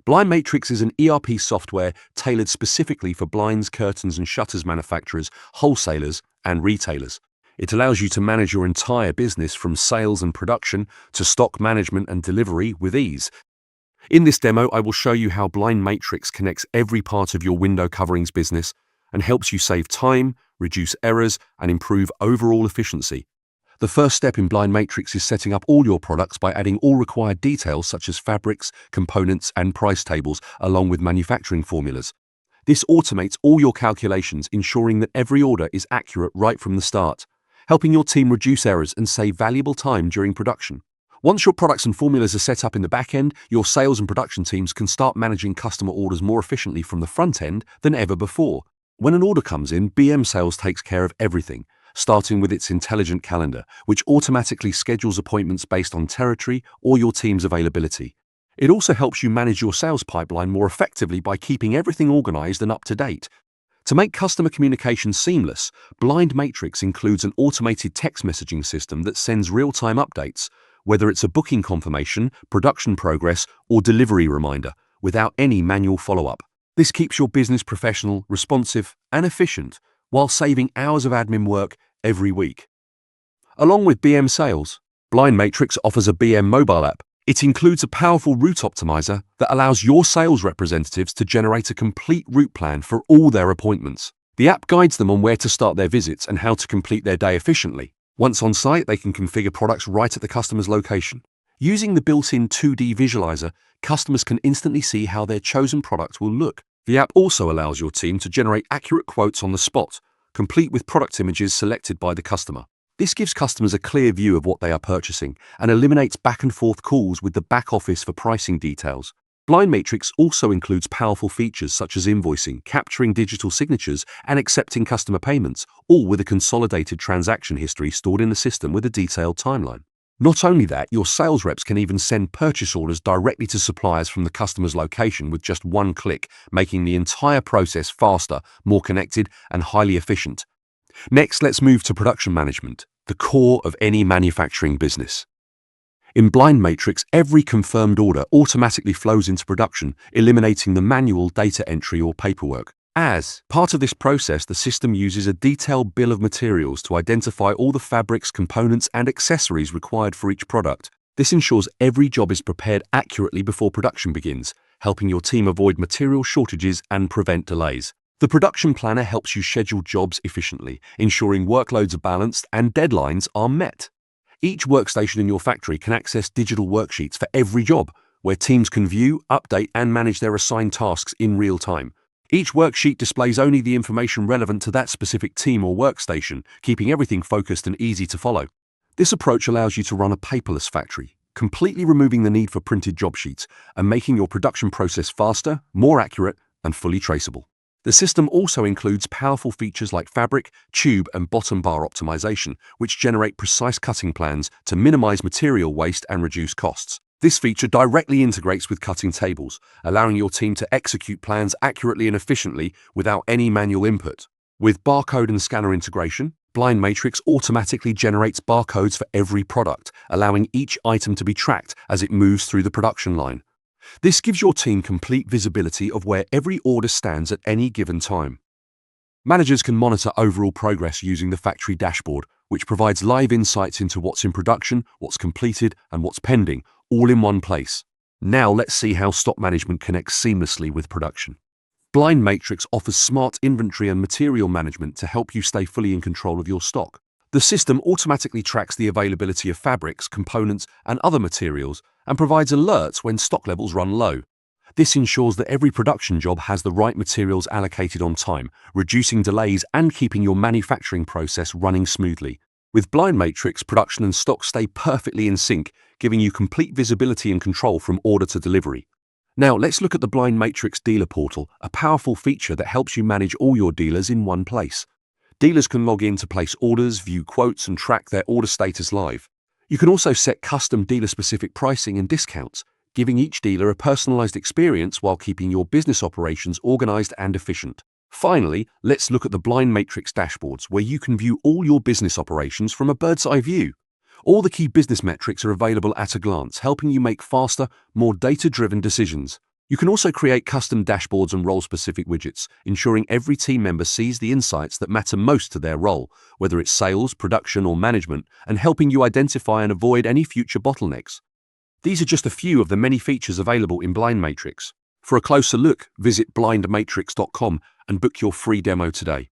BlindMatrix is an ERP software tailored specifically for blinds, curtains, and shutters manufacturers, wholesalers, and retailers. It allows you to manage your entire business from sales and production to stock management and delivery with ease. In this demo, I will show you how BlindMatrix connects every part of your window coverings business and helps you save time, reduce errors, and improve overall efficiency. The first step in BlindMatrix is setting up all your products by adding all required details such as fabrics, components, and price tables, along with manufacturing formulas. This automates all your calculations, ensuring that every order is accurate right from the start, helping your team reduce errors and save valuable time during production. Once your products and formulas are set up in the back end, your sales and production teams can start managing customer orders more efficiently from the front end than ever before. When an order comes in, BM Sales takes care of everything, starting with its intelligent calendar, which automatically schedules appointments based on territory or your team's availability. It also helps you manage your sales pipeline more effectively by keeping everything organized and up to date. To make customer communication seamless, BlindMatrix includes an automated text messaging system that sends real-time updates, whether it's a booking confirmation, production progress, or delivery reminder, without any manual follow-up. This keeps your business professional, responsive, and efficient, while saving hours of admin work every week. Along with BM Sales, BlindMatrix offers a BM mobile app. It includes a powerful route optimizer that allows your sales representatives to generate a complete route plan for all their appointments. The app guides them on where to start their visits and how to complete their day efficiently. Once on site, they can configure products right at the customer's location. Using the built-in 2D visualizer, customers can instantly see how their chosen product will look. The app also allows your team to generate accurate quotes on the spot, complete with product images selected by the customer. This gives customers a clear view of what they are purchasing and eliminates back and forth calls with the back office for pricing details. BlindMatrix also includes powerful features such as invoicing, capturing digital signatures, and accepting customer payments, all with a consolidated transaction history stored in the system with a detailed timeline. Not only that, your sales reps can even send purchase orders directly to suppliers from the customer's location with just one click, making the entire process faster, more connected, and highly efficient. Next, let's move to production management, the core of any manufacturing business. In BlindMatrix, every confirmed order automatically flows into production, eliminating the manual data entry or paperwork. As part of this process, the system uses a detailed bill of materials to identify all the fabrics, components, and accessories required for each product. This ensures every job is prepared accurately before production begins, helping your team avoid material shortages and prevent delays. The production planner helps you schedule jobs efficiently, ensuring workloads are balanced and deadlines are met. Each workstation in your factory can access digital worksheets for every job, where teams can view, update, and manage their assigned tasks in real time. Each worksheet displays only the information relevant to that specific team or workstation, keeping everything focused and easy to follow. This approach allows you to run a paperless factory, completely removing the need for printed job sheets and making your production process faster, more accurate, and fully traceable. The system also includes powerful features like fabric, tube, and bottom bar optimization, which generate precise cutting plans to minimize material waste and reduce costs. This feature directly integrates with cutting tables, allowing your team to execute plans accurately and efficiently without any manual input. With barcode and scanner integration, BlindMatrix automatically generates barcodes for every product, allowing each item to be tracked as it moves through the production line. This gives your team complete visibility of where every order stands at any given time. Managers can monitor overall progress using the factory dashboard, which provides live insights into what's in production, what's completed, and what's pending, all in one place. Now let's see how stock management connects seamlessly with production. BlindMatrix offers smart inventory and material management to help you stay fully in control of your stock. The system automatically tracks the availability of fabrics, components, and other materials and provides alerts when stock levels run low. This ensures that every production job has the right materials allocated on time, reducing delays and keeping your manufacturing process running smoothly. With BlindMatrix, production and stock stay perfectly in sync, giving you complete visibility and control from order to delivery. Now let's look at the BlindMatrix Dealer Portal, a powerful feature that helps you manage all your dealers in one place. Dealers can log in to place orders, view quotes, and track their order status live. You can also set custom dealer-specific pricing and discounts, giving each dealer a personalized experience while keeping your business operations organized and efficient. Finally, let's look at the BlindMatrix dashboards, where you can view all your business operations from a bird's-eye view. All the key business metrics are available at a glance, helping you make faster, more data-driven decisions. You can also create custom dashboards and role-specific widgets, ensuring every team member sees the insights that matter most to their role, whether it's sales, production, or management, and helping you identify and avoid any future bottlenecks. These are just a few of the many features available in BlindMatrix. For a closer look, visit blindmatrix.com and book your free demo today.